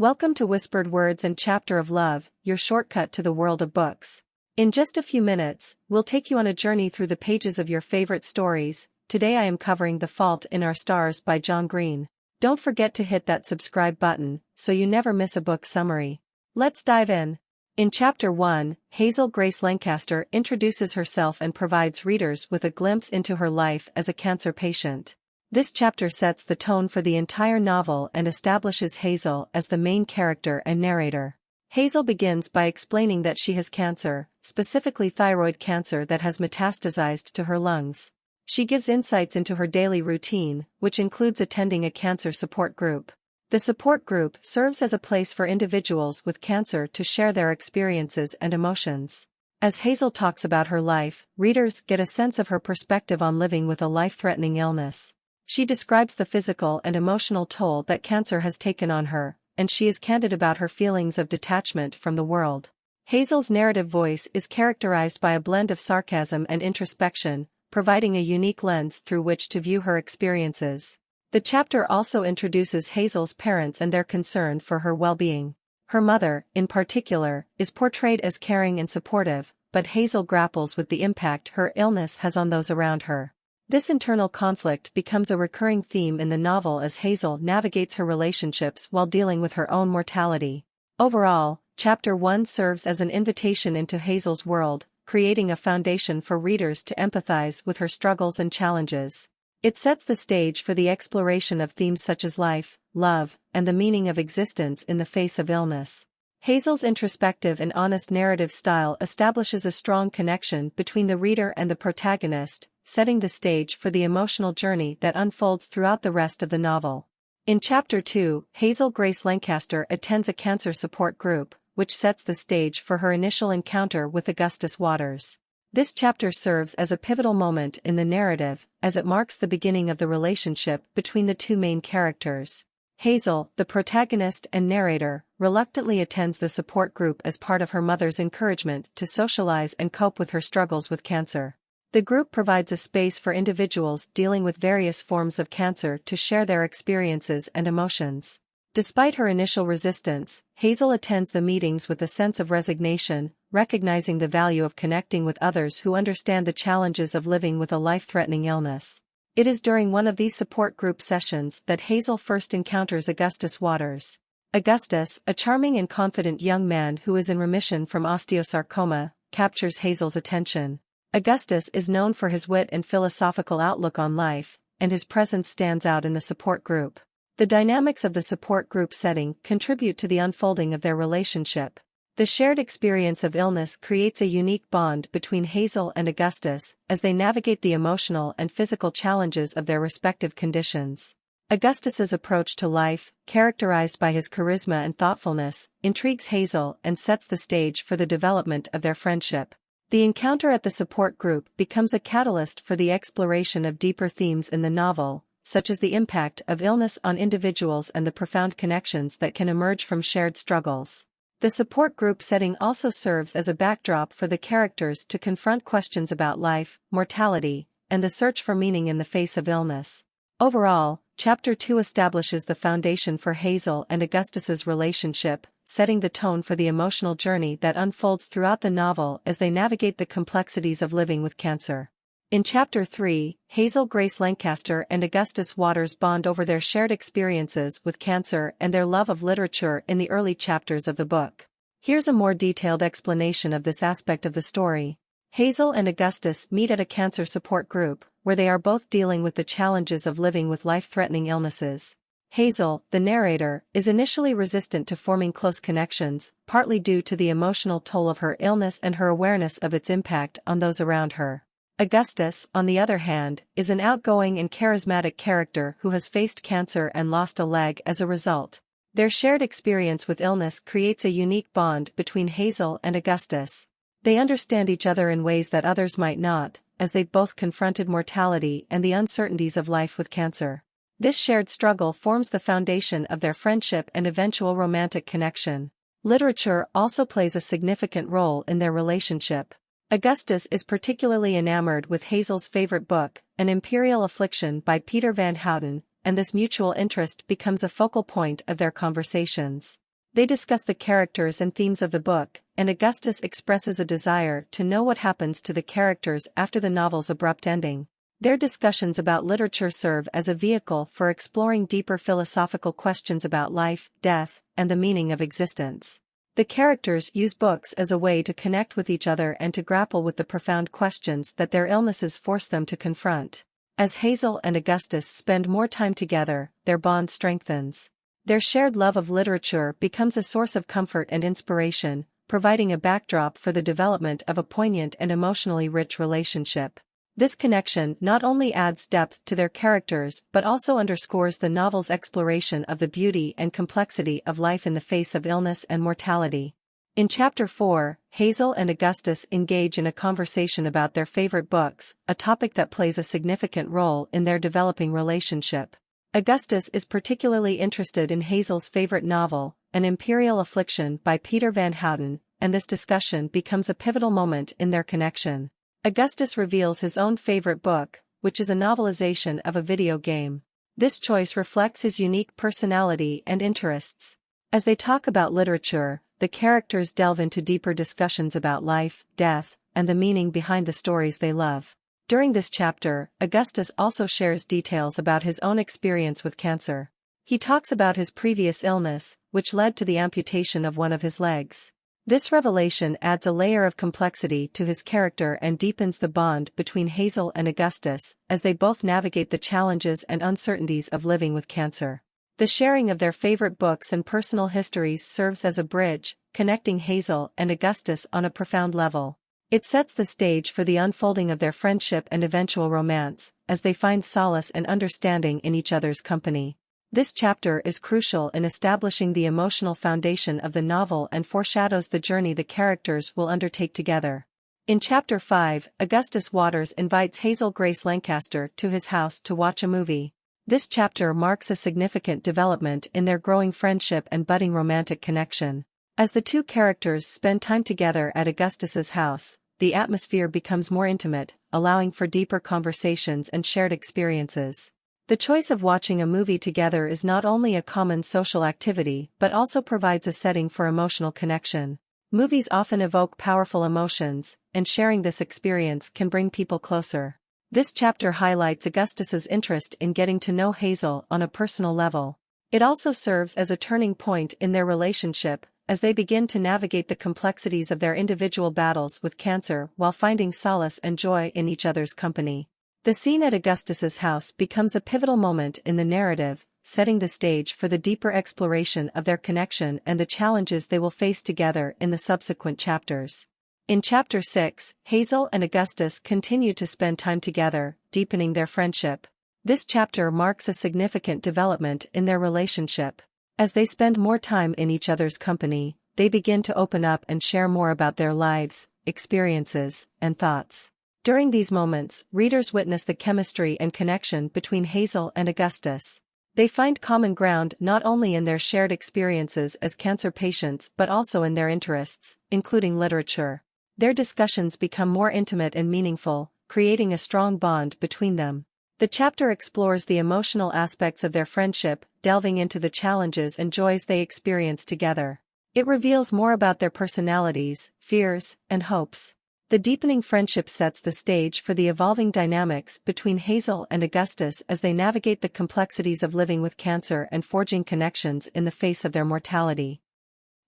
Welcome to Whispered Words and Chapter of Love, your shortcut to the world of books. In just a few minutes, we'll take you on a journey through the pages of your favorite stories. Today I am covering The Fault in Our Stars by John Green. Don't forget to hit that subscribe button, so you never miss a book summary. Let's dive in. In Chapter 1, Hazel Grace Lancaster introduces herself and provides readers with a glimpse into her life as a cancer patient. This chapter sets the tone for the entire novel and establishes Hazel as the main character and narrator. Hazel begins by explaining that she has cancer, specifically thyroid cancer that has metastasized to her lungs. She gives insights into her daily routine, which includes attending a cancer support group. The support group serves as a place for individuals with cancer to share their experiences and emotions. As Hazel talks about her life, readers get a sense of her perspective on living with a life-threatening illness. She describes the physical and emotional toll that cancer has taken on her, and she is candid about her feelings of detachment from the world. Hazel's narrative voice is characterized by a blend of sarcasm and introspection, providing a unique lens through which to view her experiences. The chapter also introduces Hazel's parents and their concern for her well-being. Her mother, in particular, is portrayed as caring and supportive, but Hazel grapples with the impact her illness has on those around her. This internal conflict becomes a recurring theme in the novel as Hazel navigates her relationships while dealing with her own mortality. Overall, Chapter 1 serves as an invitation into Hazel's world, creating a foundation for readers to empathize with her struggles and challenges. It sets the stage for the exploration of themes such as life, love, and the meaning of existence in the face of illness. Hazel's introspective and honest narrative style establishes a strong connection between the reader and the protagonist, setting the stage for the emotional journey that unfolds throughout the rest of the novel. In Chapter 2, Hazel Grace Lancaster attends a cancer support group, which sets the stage for her initial encounter with Augustus Waters. This chapter serves as a pivotal moment in the narrative, as it marks the beginning of the relationship between the two main characters. Hazel, the protagonist and narrator, reluctantly attends the support group as part of her mother's encouragement to socialize and cope with her struggles with cancer. The group provides a space for individuals dealing with various forms of cancer to share their experiences and emotions. Despite her initial resistance, Hazel attends the meetings with a sense of resignation, recognizing the value of connecting with others who understand the challenges of living with a life-threatening illness. It is during one of these support group sessions that Hazel first encounters Augustus Waters. Augustus, a charming and confident young man who is in remission from osteosarcoma, captures Hazel's attention. Augustus is known for his wit and philosophical outlook on life, and his presence stands out in the support group. The dynamics of the support group setting contribute to the unfolding of their relationship. The shared experience of illness creates a unique bond between Hazel and Augustus as they navigate the emotional and physical challenges of their respective conditions. Augustus's approach to life, characterized by his charisma and thoughtfulness, intrigues Hazel and sets the stage for the development of their friendship. The encounter at the support group becomes a catalyst for the exploration of deeper themes in the novel, such as the impact of illness on individuals and the profound connections that can emerge from shared struggles. The support group setting also serves as a backdrop for the characters to confront questions about life, mortality, and the search for meaning in the face of illness. Overall, Chapter 2 establishes the foundation for Hazel and Augustus's relationship, setting the tone for the emotional journey that unfolds throughout the novel as they navigate the complexities of living with cancer. In Chapter 3, Hazel Grace Lancaster and Augustus Waters bond over their shared experiences with cancer and their love of literature in the early chapters of the book. Here's a more detailed explanation of this aspect of the story. Hazel and Augustus meet at a cancer support group, where they are both dealing with the challenges of living with life-threatening illnesses. Hazel, the narrator, is initially resistant to forming close connections, partly due to the emotional toll of her illness and her awareness of its impact on those around her. Augustus, on the other hand, is an outgoing and charismatic character who has faced cancer and lost a leg as a result. Their shared experience with illness creates a unique bond between Hazel and Augustus. They understand each other in ways that others might not, as they've both confronted mortality and the uncertainties of life with cancer. This shared struggle forms the foundation of their friendship and eventual romantic connection. Literature also plays a significant role in their relationship. Augustus is particularly enamored with Hazel's favorite book, An Imperial Affliction by Peter Van Houten, and this mutual interest becomes a focal point of their conversations. They discuss the characters and themes of the book, and Augustus expresses a desire to know what happens to the characters after the novel's abrupt ending. Their discussions about literature serve as a vehicle for exploring deeper philosophical questions about life, death, and the meaning of existence. The characters use books as a way to connect with each other and to grapple with the profound questions that their illnesses force them to confront. As Hazel and Augustus spend more time together, their bond strengthens. Their shared love of literature becomes a source of comfort and inspiration, providing a backdrop for the development of a poignant and emotionally rich relationship. This connection not only adds depth to their characters but also underscores the novel's exploration of the beauty and complexity of life in the face of illness and mortality. In Chapter 4, Hazel and Augustus engage in a conversation about their favorite books, a topic that plays a significant role in their developing relationship. Augustus is particularly interested in Hazel's favorite novel, An Imperial Affliction by Peter Van Houten, and this discussion becomes a pivotal moment in their connection. Augustus reveals his own favorite book, which is a novelization of a video game. This choice reflects his unique personality and interests. As they talk about literature, the characters delve into deeper discussions about life, death, and the meaning behind the stories they love. During this chapter, Augustus also shares details about his own experience with cancer. He talks about his previous illness, which led to the amputation of one of his legs. This revelation adds a layer of complexity to his character and deepens the bond between Hazel and Augustus, as they both navigate the challenges and uncertainties of living with cancer. The sharing of their favorite books and personal histories serves as a bridge, connecting Hazel and Augustus on a profound level. It sets the stage for the unfolding of their friendship and eventual romance, as they find solace and understanding in each other's company. This chapter is crucial in establishing the emotional foundation of the novel and foreshadows the journey the characters will undertake together. In Chapter 5, Augustus Waters invites Hazel Grace Lancaster to his house to watch a movie. This chapter marks a significant development in their growing friendship and budding romantic connection. As the two characters spend time together at Augustus's house, the atmosphere becomes more intimate, allowing for deeper conversations and shared experiences. The choice of watching a movie together is not only a common social activity but also provides a setting for emotional connection. Movies often evoke powerful emotions, and sharing this experience can bring people closer. This chapter highlights Augustus's interest in getting to know Hazel on a personal level. It also serves as a turning point in their relationship, as they begin to navigate the complexities of their individual battles with cancer while finding solace and joy in each other's company. The scene at Augustus's house becomes a pivotal moment in the narrative, setting the stage for the deeper exploration of their connection and the challenges they will face together in the subsequent chapters. In Chapter 6, Hazel and Augustus continue to spend time together, deepening their friendship. This chapter marks a significant development in their relationship. As they spend more time in each other's company, they begin to open up and share more about their lives, experiences, and thoughts. During these moments, readers witness the chemistry and connection between Hazel and Augustus. They find common ground not only in their shared experiences as cancer patients but also in their interests, including literature. Their discussions become more intimate and meaningful, creating a strong bond between them. The chapter explores the emotional aspects of their friendship, delving into the challenges and joys they experience together. It reveals more about their personalities, fears, and hopes. The deepening friendship sets the stage for the evolving dynamics between Hazel and Augustus as they navigate the complexities of living with cancer and forging connections in the face of their mortality.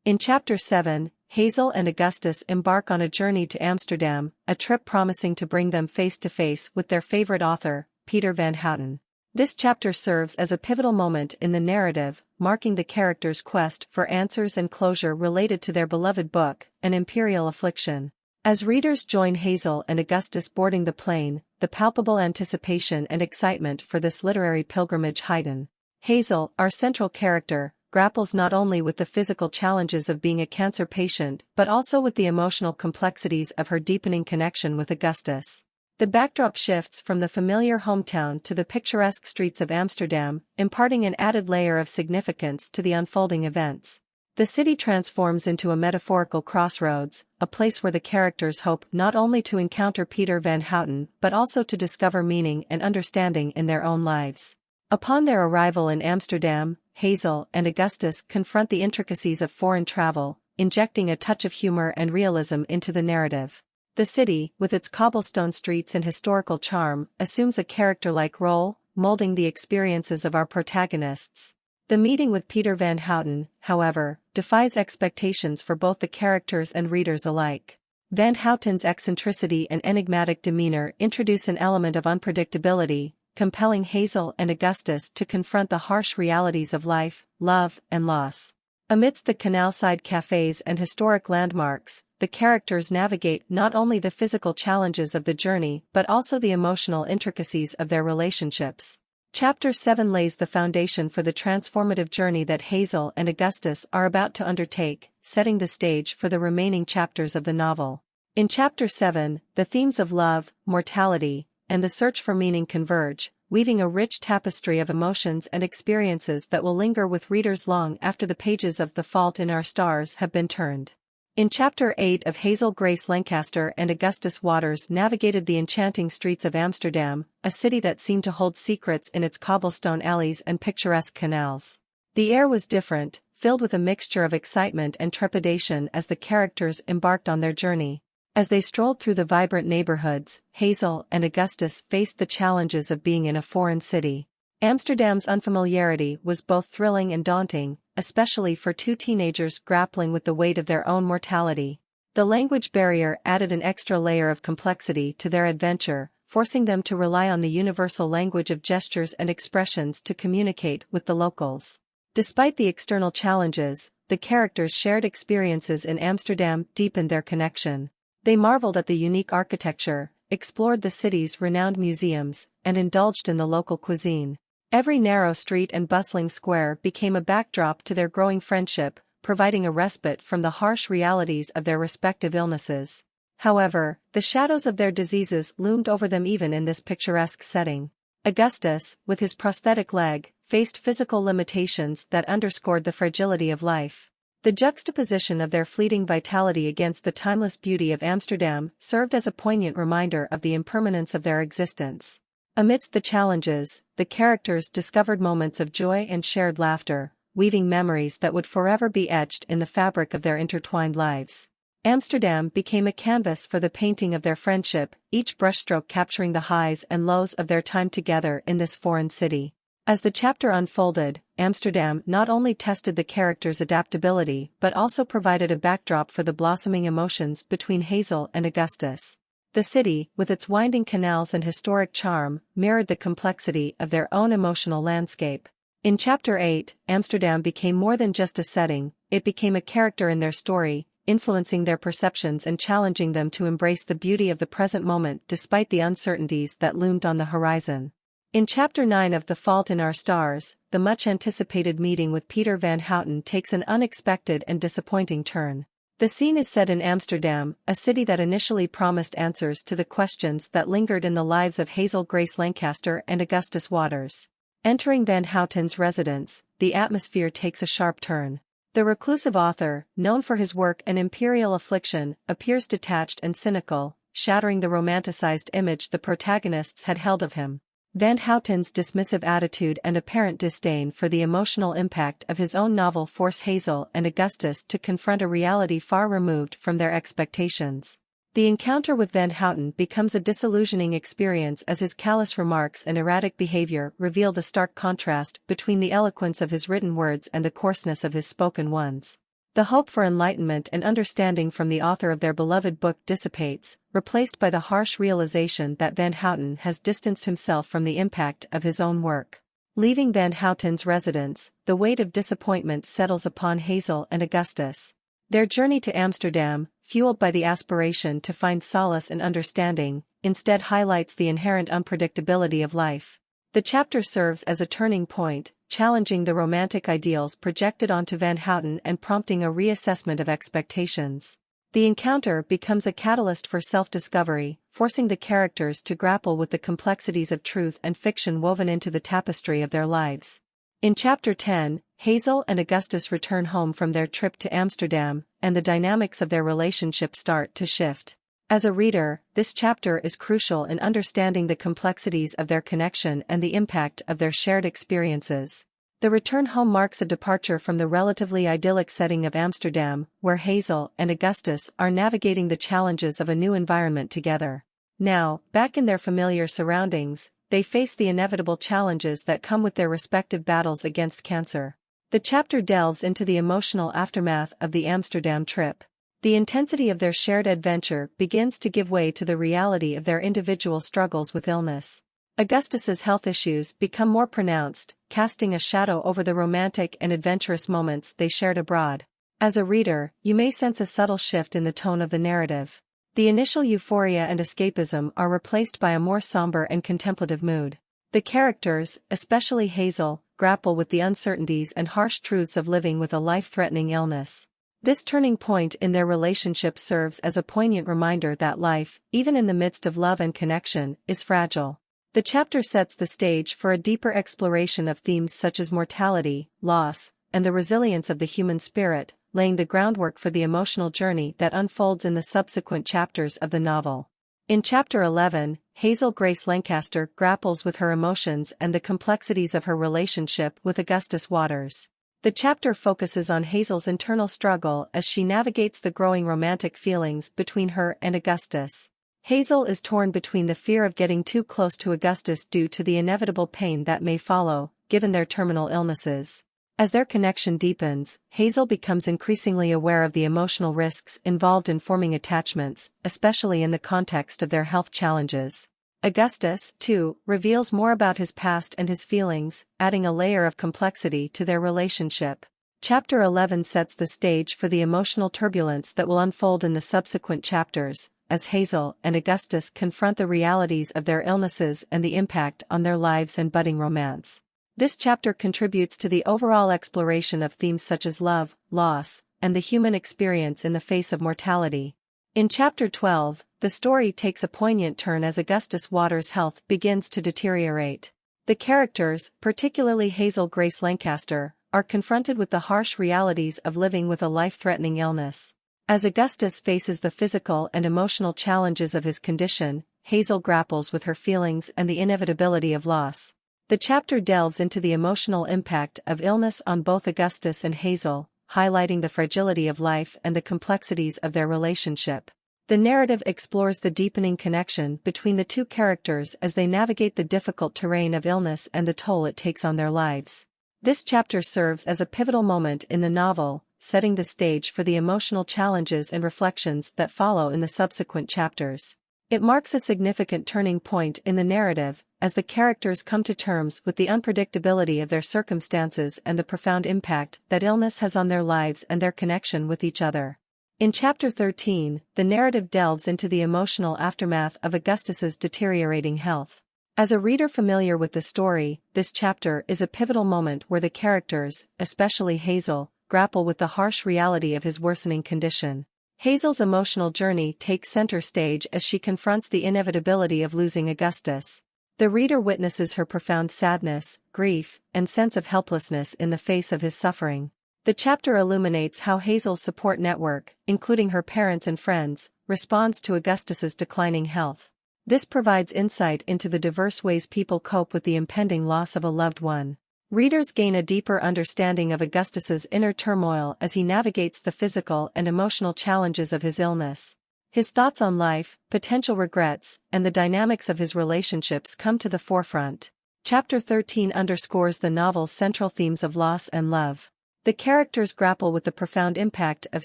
In Chapter 7, Hazel and Augustus embark on a journey to Amsterdam, a trip promising to bring them face to face with their favorite author, Peter Van Houten. This chapter serves as a pivotal moment in the narrative, marking the characters' quest for answers and closure related to their beloved book, An Imperial Affliction. As readers join Hazel and Augustus boarding the plane, the palpable anticipation and excitement for this literary pilgrimage heighten. Hazel, our central character, grapples not only with the physical challenges of being a cancer patient but also with the emotional complexities of her deepening connection with Augustus. The backdrop shifts from the familiar hometown to the picturesque streets of Amsterdam, imparting an added layer of significance to the unfolding events. The city transforms into a metaphorical crossroads, a place where the characters hope not only to encounter Peter Van Houten but also to discover meaning and understanding in their own lives. Upon their arrival in Amsterdam, Hazel and Augustus confront the intricacies of foreign travel, injecting a touch of humor and realism into the narrative. The city, with its cobblestone streets and historical charm, assumes a character-like role, molding the experiences of our protagonists. The meeting with Peter Van Houten, however, defies expectations for both the characters and readers alike. Van Houten's eccentricity and enigmatic demeanor introduce an element of unpredictability, compelling Hazel and Augustus to confront the harsh realities of life, love, and loss. Amidst the canal-side cafes and historic landmarks, the characters navigate not only the physical challenges of the journey but also the emotional intricacies of their relationships. Chapter 7 lays the foundation for the transformative journey that Hazel and Augustus are about to undertake, setting the stage for the remaining chapters of the novel. In Chapter 7, the themes of love, mortality, and the search for meaning converge, weaving a rich tapestry of emotions and experiences that will linger with readers long after the pages of The Fault in Our Stars have been turned. In Chapter 8 of Hazel, Grace Lancaster and Augustus Waters navigated the enchanting streets of Amsterdam, a city that seemed to hold secrets in its cobblestone alleys and picturesque canals. The air was different, filled with a mixture of excitement and trepidation as the characters embarked on their journey. As they strolled through the vibrant neighborhoods, Hazel and Augustus faced the challenges of being in a foreign city. Amsterdam's unfamiliarity was both thrilling and daunting, especially for two teenagers grappling with the weight of their own mortality. The language barrier added an extra layer of complexity to their adventure, forcing them to rely on the universal language of gestures and expressions to communicate with the locals. Despite the external challenges, the characters' shared experiences in Amsterdam deepened their connection. They marveled at the unique architecture, explored the city's renowned museums, and indulged in the local cuisine. Every narrow street and bustling square became a backdrop to their growing friendship, providing a respite from the harsh realities of their respective illnesses. However, the shadows of their diseases loomed over them even in this picturesque setting. Augustus, with his prosthetic leg, faced physical limitations that underscored the fragility of life. The juxtaposition of their fleeting vitality against the timeless beauty of Amsterdam served as a poignant reminder of the impermanence of their existence. Amidst the challenges, the characters discovered moments of joy and shared laughter, weaving memories that would forever be etched in the fabric of their intertwined lives. Amsterdam became a canvas for the painting of their friendship, each brushstroke capturing the highs and lows of their time together in this foreign city. As the chapter unfolded, Amsterdam not only tested the characters' adaptability but also provided a backdrop for the blossoming emotions between Hazel and Augustus. The city, with its winding canals and historic charm, mirrored the complexity of their own emotional landscape. In Chapter 8, Amsterdam became more than just a setting, it became a character in their story, influencing their perceptions and challenging them to embrace the beauty of the present moment despite the uncertainties that loomed on the horizon. In Chapter 9 of The Fault in Our Stars, the much-anticipated meeting with Peter Van Houten takes an unexpected and disappointing turn. The scene is set in Amsterdam, a city that initially promised answers to the questions that lingered in the lives of Hazel, Grace Lancaster and Augustus Waters. Entering Van Houten's residence, the atmosphere takes a sharp turn. The reclusive author, known for his work An Imperial Affliction, appears detached and cynical, shattering the romanticized image the protagonists had held of him. Van Houten's dismissive attitude and apparent disdain for the emotional impact of his own novel force Hazel and Augustus to confront a reality far removed from their expectations. The encounter with Van Houten becomes a disillusioning experience as his callous remarks and erratic behavior reveal the stark contrast between the eloquence of his written words and the coarseness of his spoken ones. The hope for enlightenment and understanding from the author of their beloved book dissipates, replaced by the harsh realization that Van Houten has distanced himself from the impact of his own work. Leaving Van Houten's residence, the weight of disappointment settles upon Hazel and Augustus. Their journey to Amsterdam, fueled by the aspiration to find solace and understanding, instead highlights the inherent unpredictability of life. The chapter serves as a turning point, challenging the romantic ideals projected onto Van Houten and prompting a reassessment of expectations. The encounter becomes a catalyst for self-discovery, forcing the characters to grapple with the complexities of truth and fiction woven into the tapestry of their lives. In Chapter 10, Hazel and Augustus return home from their trip to Amsterdam, and the dynamics of their relationship start to shift. As a reader, this chapter is crucial in understanding the complexities of their connection and the impact of their shared experiences. The return home marks a departure from the relatively idyllic setting of Amsterdam, where Hazel and Augustus are navigating the challenges of a new environment together. Now, back in their familiar surroundings, they face the inevitable challenges that come with their respective battles against cancer. The chapter delves into the emotional aftermath of the Amsterdam trip. The intensity of their shared adventure begins to give way to the reality of their individual struggles with illness. Augustus's health issues become more pronounced, casting a shadow over the romantic and adventurous moments they shared abroad. As a reader, you may sense a subtle shift in the tone of the narrative. The initial euphoria and escapism are replaced by a more somber and contemplative mood. The characters, especially Hazel, grapple with the uncertainties and harsh truths of living with a life-threatening illness. This turning point in their relationship serves as a poignant reminder that life, even in the midst of love and connection, is fragile. The chapter sets the stage for a deeper exploration of themes such as mortality, loss, and the resilience of the human spirit, laying the groundwork for the emotional journey that unfolds in the subsequent chapters of the novel. In Chapter 11, Hazel Grace Lancaster grapples with her emotions and the complexities of her relationship with Augustus Waters. The chapter focuses on Hazel's internal struggle as she navigates the growing romantic feelings between her and Augustus. Hazel is torn between the fear of getting too close to Augustus due to the inevitable pain that may follow, given their terminal illnesses. As their connection deepens, Hazel becomes increasingly aware of the emotional risks involved in forming attachments, especially in the context of their health challenges. Augustus, too, reveals more about his past and his feelings, adding a layer of complexity to their relationship. Chapter 11 sets the stage for the emotional turbulence that will unfold in the subsequent chapters, as Hazel and Augustus confront the realities of their illnesses and the impact on their lives and budding romance. This chapter contributes to the overall exploration of themes such as love, loss, and the human experience in the face of mortality. In Chapter 12, the story takes a poignant turn as Augustus Waters' health begins to deteriorate. The characters, particularly Hazel Grace Lancaster, are confronted with the harsh realities of living with a life-threatening illness. As Augustus faces the physical and emotional challenges of his condition, Hazel grapples with her feelings and the inevitability of loss. The chapter delves into the emotional impact of illness on both Augustus and Hazel, highlighting the fragility of life and the complexities of their relationship. The narrative explores the deepening connection between the two characters as they navigate the difficult terrain of illness and the toll it takes on their lives. This chapter serves as a pivotal moment in the novel, setting the stage for the emotional challenges and reflections that follow in the subsequent chapters. It marks a significant turning point in the narrative, as the characters come to terms with the unpredictability of their circumstances and the profound impact that illness has on their lives and their connection with each other. In Chapter 13, the narrative delves into the emotional aftermath of Augustus's deteriorating health. As a reader familiar with the story, this chapter is a pivotal moment where the characters, especially Hazel, grapple with the harsh reality of his worsening condition. Hazel's emotional journey takes center stage as she confronts the inevitability of losing Augustus. The reader witnesses her profound sadness, grief, and sense of helplessness in the face of his suffering. The chapter illuminates how Hazel's support network, including her parents and friends, responds to Augustus's declining health. This provides insight into the diverse ways people cope with the impending loss of a loved one. Readers gain a deeper understanding of Augustus's inner turmoil as he navigates the physical and emotional challenges of his illness. His thoughts on life, potential regrets, and the dynamics of his relationships come to the forefront. Chapter 13 underscores the novel's central themes of loss and love. The characters grapple with the profound impact of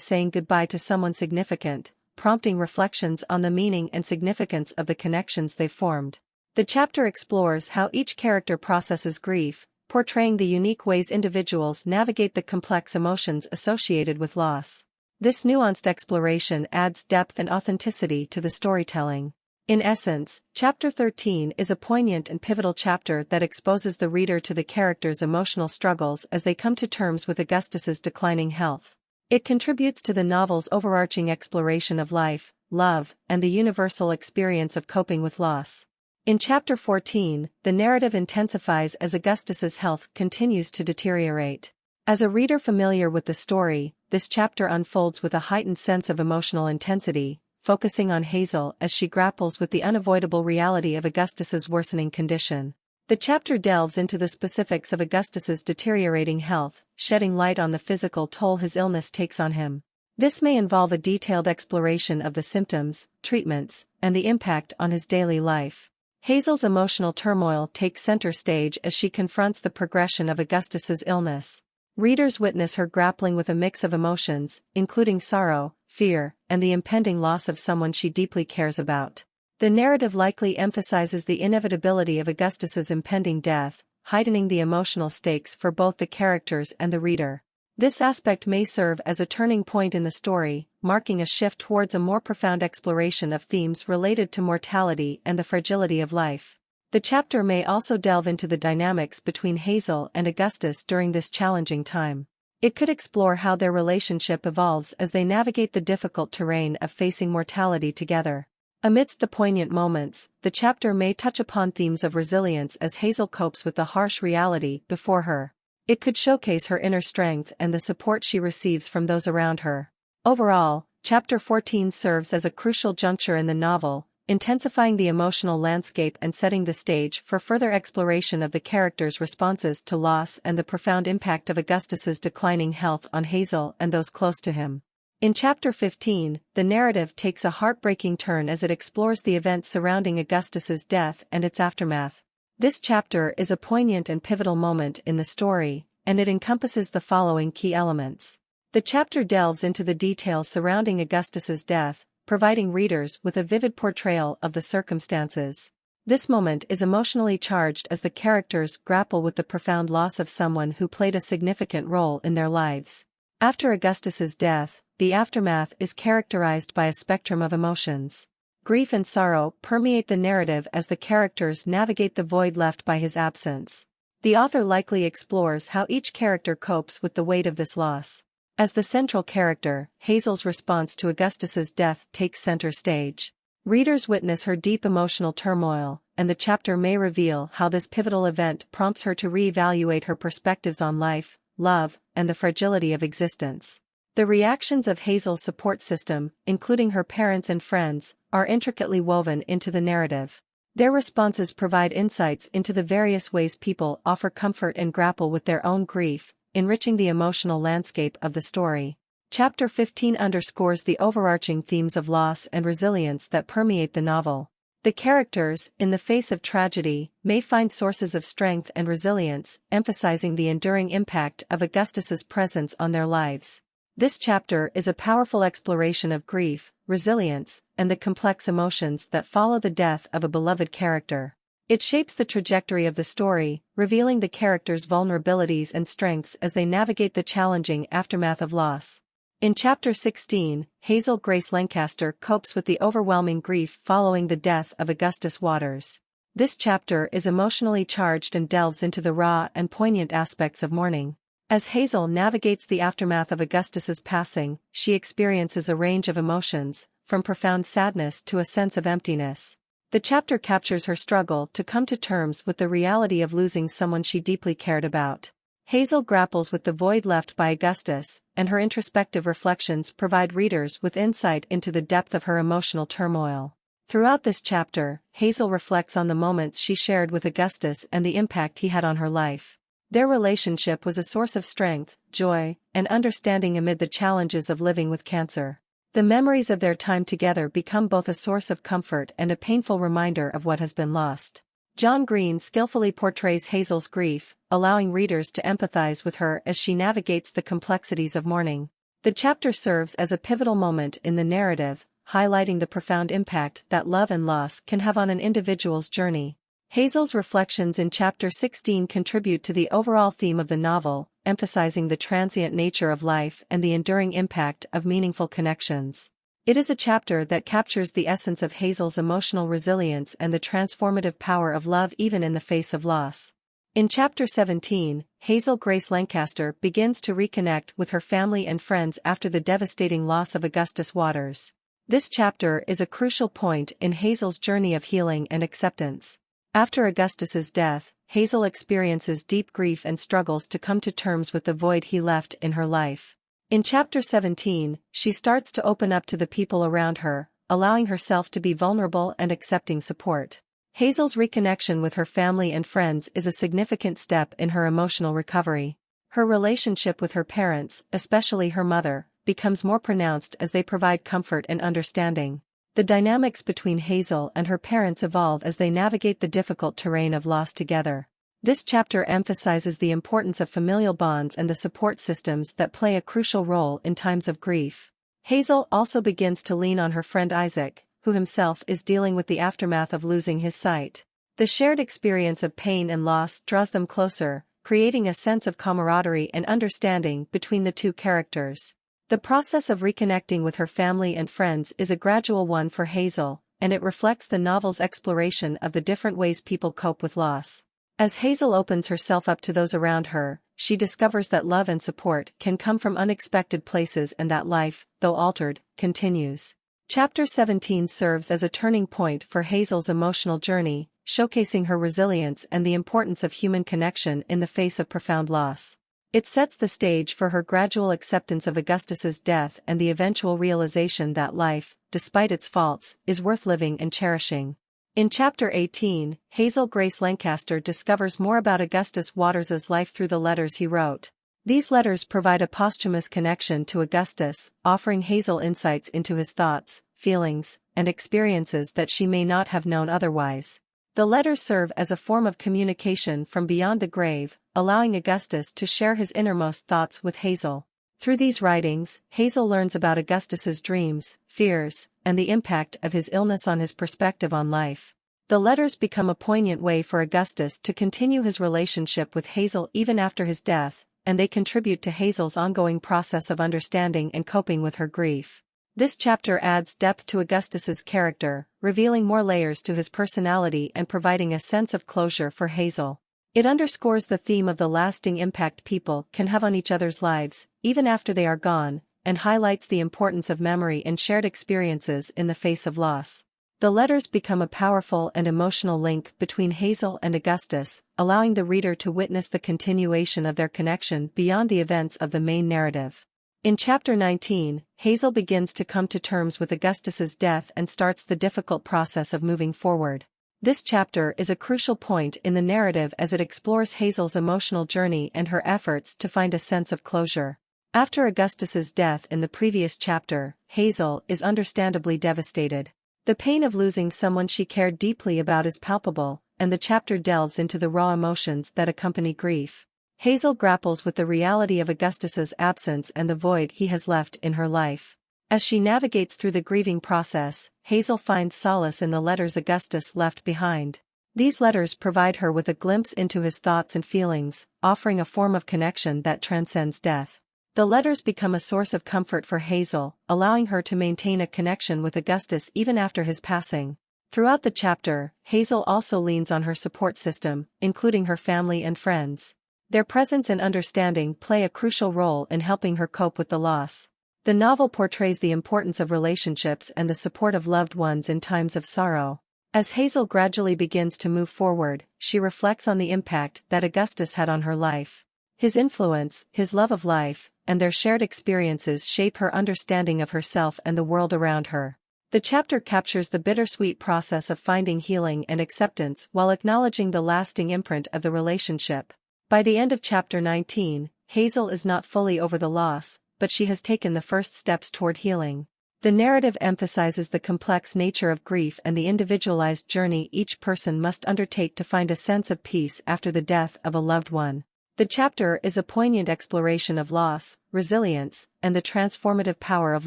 saying goodbye to someone significant, prompting reflections on the meaning and significance of the connections they formed. The chapter explores how each character processes grief, portraying the unique ways individuals navigate the complex emotions associated with loss. This nuanced exploration adds depth and authenticity to the storytelling. In essence, Chapter 13 is a poignant and pivotal chapter that exposes the reader to the characters' emotional struggles as they come to terms with Augustus's declining health. It contributes to the novel's overarching exploration of life, love, and the universal experience of coping with loss. In Chapter 14, the narrative intensifies as Augustus's health continues to deteriorate. As a reader familiar with the story, this chapter unfolds with a heightened sense of emotional intensity, focusing on Hazel as she grapples with the unavoidable reality of Augustus's worsening condition. The chapter delves into the specifics of Augustus's deteriorating health, shedding light on the physical toll his illness takes on him. This may involve a detailed exploration of the symptoms, treatments, and the impact on his daily life. Hazel's emotional turmoil takes center stage as she confronts the progression of Augustus's illness. Readers witness her grappling with a mix of emotions, including sorrow, fear, and the impending loss of someone she deeply cares about. The narrative likely emphasizes the inevitability of Augustus's impending death, heightening the emotional stakes for both the characters and the reader. This aspect may serve as a turning point in the story, marking a shift towards a more profound exploration of themes related to mortality and the fragility of life. The chapter may also delve into the dynamics between Hazel and Augustus during this challenging time. It could explore how their relationship evolves as they navigate the difficult terrain of facing mortality together. Amidst the poignant moments, the chapter may touch upon themes of resilience as Hazel copes with the harsh reality before her. It could showcase her inner strength and the support she receives from those around her. Overall, Chapter 14 serves as a crucial juncture in the novel, intensifying the emotional landscape and setting the stage for further exploration of the characters' responses to loss and the profound impact of Augustus's declining health on Hazel and those close to him. In Chapter 15, the narrative takes a heartbreaking turn as it explores the events surrounding Augustus's death and its aftermath. This chapter is a poignant and pivotal moment in the story, and it encompasses the following key elements. The chapter delves into the details surrounding Augustus's death, providing readers with a vivid portrayal of the circumstances. This moment is emotionally charged as the characters grapple with the profound loss of someone who played a significant role in their lives. After Augustus's death, the aftermath is characterized by a spectrum of emotions. Grief and sorrow permeate the narrative as the characters navigate the void left by his absence. The author likely explores how each character copes with the weight of this loss. As the central character, Hazel's response to Augustus's death takes center stage. Readers witness her deep emotional turmoil, and the chapter may reveal how this pivotal event prompts her to reevaluate her perspectives on life, love, and the fragility of existence. The reactions of Hazel's support system, including her parents and friends, are intricately woven into the narrative. Their responses provide insights into the various ways people offer comfort and grapple with their own grief, enriching the emotional landscape of the story. Chapter 15 underscores the overarching themes of loss and resilience that permeate the novel. The characters, in the face of tragedy, may find sources of strength and resilience, emphasizing the enduring impact of Augustus's presence on their lives. This chapter is a powerful exploration of grief, resilience, and the complex emotions that follow the death of a beloved character. It shapes the trajectory of the story, revealing the characters' vulnerabilities and strengths as they navigate the challenging aftermath of loss. In Chapter 16, Hazel Grace Lancaster copes with the overwhelming grief following the death of Augustus Waters. This chapter is emotionally charged and delves into the raw and poignant aspects of mourning. As Hazel navigates the aftermath of Augustus's passing, she experiences a range of emotions, from profound sadness to a sense of emptiness. The chapter captures her struggle to come to terms with the reality of losing someone she deeply cared about. Hazel grapples with the void left by Augustus, and her introspective reflections provide readers with insight into the depth of her emotional turmoil. Throughout this chapter, Hazel reflects on the moments she shared with Augustus and the impact he had on her life. Their relationship was a source of strength, joy, and understanding amid the challenges of living with cancer. The memories of their time together become both a source of comfort and a painful reminder of what has been lost. John Green skillfully portrays Hazel's grief, allowing readers to empathize with her as she navigates the complexities of mourning. The chapter serves as a pivotal moment in the narrative, highlighting the profound impact that love and loss can have on an individual's journey. Hazel's reflections in Chapter 16 contribute to the overall theme of the novel, emphasizing the transient nature of life and the enduring impact of meaningful connections. It is a chapter that captures the essence of Hazel's emotional resilience and the transformative power of love even in the face of loss. In Chapter 17, Hazel Grace Lancaster begins to reconnect with her family and friends after the devastating loss of Augustus Waters. This chapter is a crucial point in Hazel's journey of healing and acceptance. After Augustus's death, Hazel experiences deep grief and struggles to come to terms with the void he left in her life. In Chapter 17, she starts to open up to the people around her, allowing herself to be vulnerable and accepting support. Hazel's reconnection with her family and friends is a significant step in her emotional recovery. Her relationship with her parents, especially her mother, becomes more pronounced as they provide comfort and understanding. The dynamics between Hazel and her parents evolve as they navigate the difficult terrain of loss together. This chapter emphasizes the importance of familial bonds and the support systems that play a crucial role in times of grief. Hazel also begins to lean on her friend Isaac, who himself is dealing with the aftermath of losing his sight. The shared experience of pain and loss draws them closer, creating a sense of camaraderie and understanding between the two characters. The process of reconnecting with her family and friends is a gradual one for Hazel, and it reflects the novel's exploration of the different ways people cope with loss. As Hazel opens herself up to those around her, she discovers that love and support can come from unexpected places and that life, though altered, continues. Chapter 17 serves as a turning point for Hazel's emotional journey, showcasing her resilience and the importance of human connection in the face of profound loss. It sets the stage for her gradual acceptance of Augustus's death and the eventual realization that life, despite its faults, is worth living and cherishing. In Chapter 18, Hazel Grace Lancaster discovers more about Augustus Waters' life through the letters he wrote. These letters provide a posthumous connection to Augustus, offering Hazel insights into his thoughts, feelings, and experiences that she may not have known otherwise. The letters serve as a form of communication from beyond the grave, allowing Augustus to share his innermost thoughts with Hazel. Through these writings, Hazel learns about Augustus's dreams, fears, and the impact of his illness on his perspective on life. The letters become a poignant way for Augustus to continue his relationship with Hazel even after his death, and they contribute to Hazel's ongoing process of understanding and coping with her grief. This chapter adds depth to Augustus's character, revealing more layers to his personality and providing a sense of closure for Hazel. It underscores the theme of the lasting impact people can have on each other's lives, even after they are gone, and highlights the importance of memory and shared experiences in the face of loss. The letters become a powerful and emotional link between Hazel and Augustus, allowing the reader to witness the continuation of their connection beyond the events of the main narrative. In Chapter 19, Hazel begins to come to terms with Augustus's death and starts the difficult process of moving forward. This chapter is a crucial point in the narrative as it explores Hazel's emotional journey and her efforts to find a sense of closure. After Augustus's death in the previous chapter, Hazel is understandably devastated. The pain of losing someone she cared deeply about is palpable, and the chapter delves into the raw emotions that accompany grief. Hazel grapples with the reality of Augustus's absence and the void he has left in her life. As she navigates through the grieving process, Hazel finds solace in the letters Augustus left behind. These letters provide her with a glimpse into his thoughts and feelings, offering a form of connection that transcends death. The letters become a source of comfort for Hazel, allowing her to maintain a connection with Augustus even after his passing. Throughout the chapter, Hazel also leans on her support system, including her family and friends. Their presence and understanding play a crucial role in helping her cope with the loss. The novel portrays the importance of relationships and the support of loved ones in times of sorrow. As Hazel gradually begins to move forward, she reflects on the impact that Augustus had on her life. His influence, his love of life, and their shared experiences shape her understanding of herself and the world around her. The chapter captures the bittersweet process of finding healing and acceptance while acknowledging the lasting imprint of the relationship. By the end of Chapter 19, Hazel is not fully over the loss, but she has taken the first steps toward healing. The narrative emphasizes the complex nature of grief and the individualized journey each person must undertake to find a sense of peace after the death of a loved one. The chapter is a poignant exploration of loss, resilience, and the transformative power of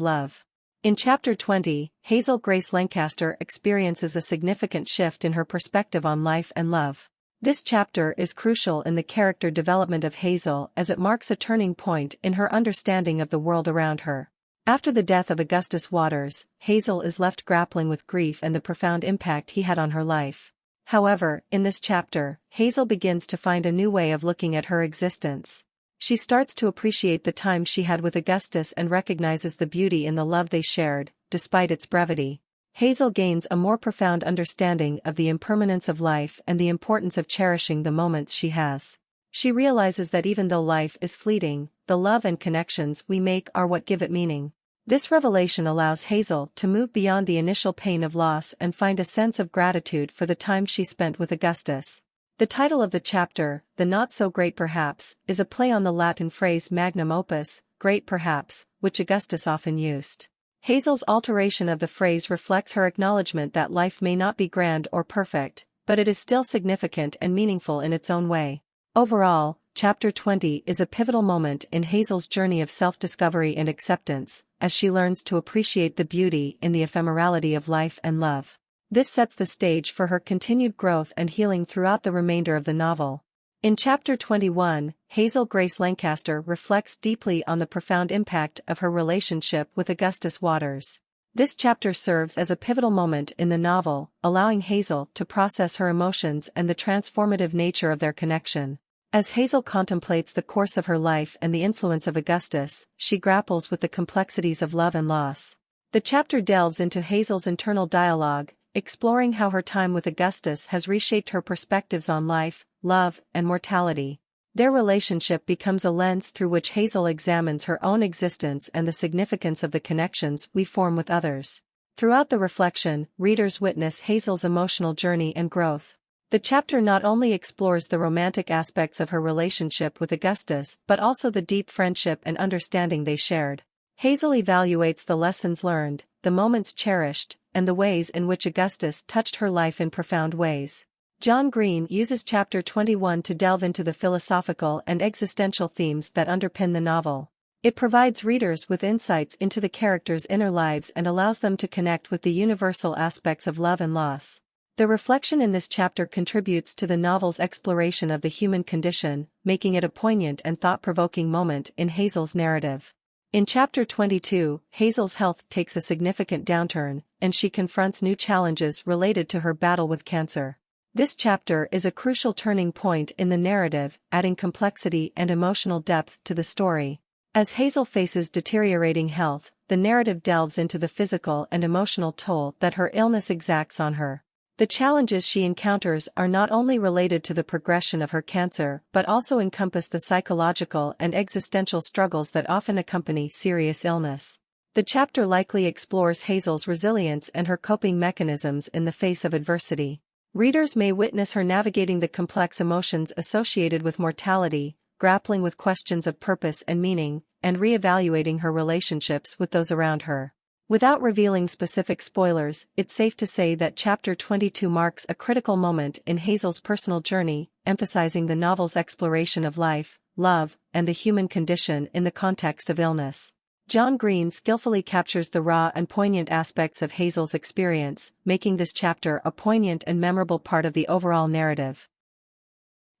love. In Chapter 20, Hazel Grace Lancaster experiences a significant shift in her perspective on life and love. This chapter is crucial in the character development of Hazel as it marks a turning point in her understanding of the world around her. After the death of Augustus Waters, Hazel is left grappling with grief and the profound impact he had on her life. However, in this chapter, Hazel begins to find a new way of looking at her existence. She starts to appreciate the time she had with Augustus and recognizes the beauty in the love they shared, despite its brevity. Hazel gains a more profound understanding of the impermanence of life and the importance of cherishing the moments she has. She realizes that even though life is fleeting, the love and connections we make are what give it meaning. This revelation allows Hazel to move beyond the initial pain of loss and find a sense of gratitude for the time she spent with Augustus. The title of the chapter, The Not So Great Perhaps, is a play on the Latin phrase magnum opus, great perhaps, which Augustus often used. Hazel's alteration of the phrase reflects her acknowledgement that life may not be grand or perfect, but it is still significant and meaningful in its own way. Overall, Chapter 20 is a pivotal moment in Hazel's journey of self-discovery and acceptance, as she learns to appreciate the beauty in the ephemerality of life and love. This sets the stage for her continued growth and healing throughout the remainder of the novel. In Chapter 21, Hazel Grace Lancaster reflects deeply on the profound impact of her relationship with Augustus Waters. This chapter serves as a pivotal moment in the novel, allowing Hazel to process her emotions and the transformative nature of their connection. As Hazel contemplates the course of her life and the influence of Augustus, she grapples with the complexities of love and loss. The chapter delves into Hazel's internal dialogue, exploring how her time with Augustus has reshaped her perspectives on life, love, and mortality. Their relationship becomes a lens through which Hazel examines her own existence and the significance of the connections we form with others. Throughout the reflection, readers witness Hazel's emotional journey and growth. The chapter not only explores the romantic aspects of her relationship with Augustus but also the deep friendship and understanding they shared. Hazel evaluates the lessons learned, the moments cherished, and the ways in which Augustus touched her life in profound ways. John Green uses Chapter 21 to delve into the philosophical and existential themes that underpin the novel. It provides readers with insights into the characters' inner lives and allows them to connect with the universal aspects of love and loss. The reflection in this chapter contributes to the novel's exploration of the human condition, making it a poignant and thought-provoking moment in Hazel's narrative. In Chapter 22, Hazel's health takes a significant downturn, and she confronts new challenges related to her battle with cancer. This chapter is a crucial turning point in the narrative, adding complexity and emotional depth to the story. As Hazel faces deteriorating health, the narrative delves into the physical and emotional toll that her illness exacts on her. The challenges she encounters are not only related to the progression of her cancer but also encompass the psychological and existential struggles that often accompany serious illness. The chapter likely explores Hazel's resilience and her coping mechanisms in the face of adversity. Readers may witness her navigating the complex emotions associated with mortality, grappling with questions of purpose and meaning, and re-evaluating her relationships with those around her. Without revealing specific spoilers, it's safe to say that Chapter 22 marks a critical moment in Hazel's personal journey, emphasizing the novel's exploration of life, love, and the human condition in the context of illness. John Green skillfully captures the raw and poignant aspects of Hazel's experience, making this chapter a poignant and memorable part of the overall narrative.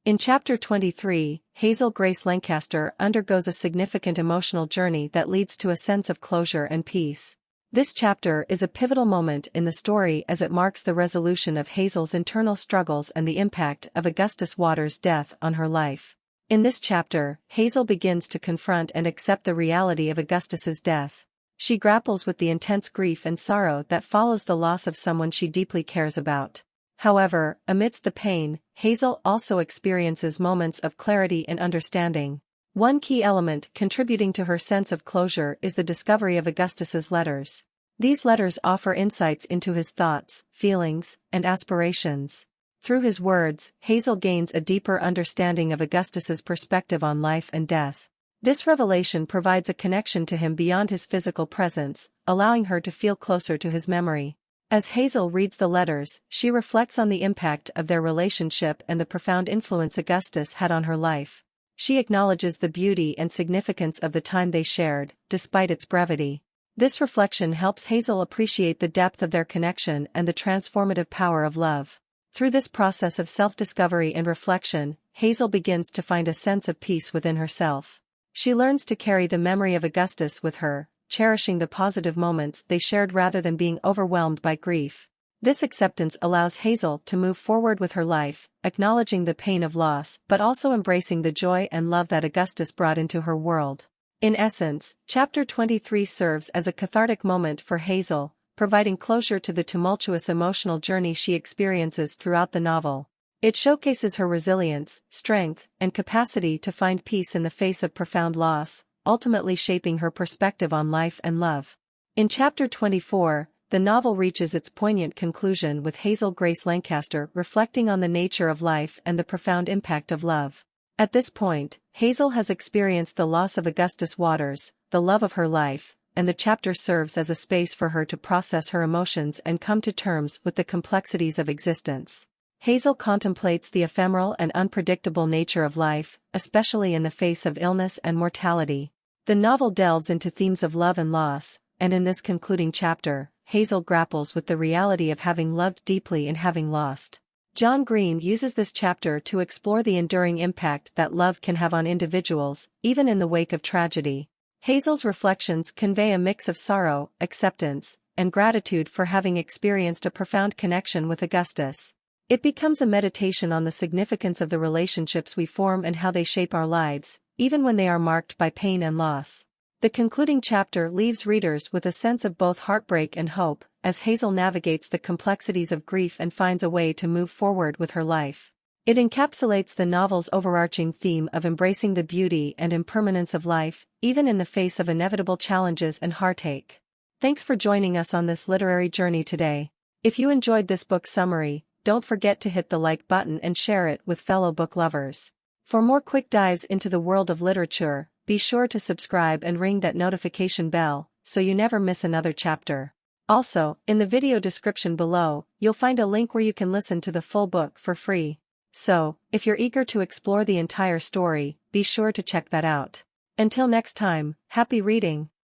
In Chapter 23, Hazel Grace Lancaster undergoes a significant emotional journey that leads to a sense of closure and peace. This chapter is a pivotal moment in the story as it marks the resolution of Hazel's internal struggles and the impact of Augustus Waters' death on her life. In this chapter, Hazel begins to confront and accept the reality of Augustus's death. She grapples with the intense grief and sorrow that follows the loss of someone she deeply cares about. However, amidst the pain, Hazel also experiences moments of clarity and understanding. One key element contributing to her sense of closure is the discovery of Augustus's letters. These letters offer insights into his thoughts, feelings, and aspirations. Through his words, Hazel gains a deeper understanding of Augustus's perspective on life and death. This revelation provides a connection to him beyond his physical presence, allowing her to feel closer to his memory. As Hazel reads the letters, she reflects on the impact of their relationship and the profound influence Augustus had on her life. She acknowledges the beauty and significance of the time they shared, despite its brevity. This reflection helps Hazel appreciate the depth of their connection and the transformative power of love. Through this process of self-discovery and reflection, Hazel begins to find a sense of peace within herself. She learns to carry the memory of Augustus with her, cherishing the positive moments they shared rather than being overwhelmed by grief. This acceptance allows Hazel to move forward with her life, acknowledging the pain of loss but also embracing the joy and love that Augustus brought into her world. In essence, Chapter 23 serves as a cathartic moment for Hazel, providing closure to the tumultuous emotional journey she experiences throughout the novel. It showcases her resilience, strength, and capacity to find peace in the face of profound loss, ultimately shaping her perspective on life and love. In chapter 24, the novel reaches its poignant conclusion with Hazel Grace Lancaster reflecting on the nature of life and the profound impact of love. At this point, Hazel has experienced the loss of Augustus Waters, the love of her life, and the chapter serves as a space for her to process her emotions and come to terms with the complexities of existence. Hazel contemplates the ephemeral and unpredictable nature of life, especially in the face of illness and mortality. The novel delves into themes of love and loss, and in this concluding chapter, Hazel grapples with the reality of having loved deeply and having lost. John Green uses this chapter to explore the enduring impact that love can have on individuals, even in the wake of tragedy. Hazel's reflections convey a mix of sorrow, acceptance, and gratitude for having experienced a profound connection with Augustus. It becomes a meditation on the significance of the relationships we form and how they shape our lives, even when they are marked by pain and loss. The concluding chapter leaves readers with a sense of both heartbreak and hope, as Hazel navigates the complexities of grief and finds a way to move forward with her life. It encapsulates the novel's overarching theme of embracing the beauty and impermanence of life, even in the face of inevitable challenges and heartache. Thanks for joining us on this literary journey today. If you enjoyed this book summary, don't forget to hit the like button and share it with fellow book lovers. For more quick dives into the world of literature, be sure to subscribe and ring that notification bell, so you never miss another chapter. Also, in the video description below, you'll find a link where you can listen to the full book for free. So, if you're eager to explore the entire story, be sure to check that out. Until next time, happy reading!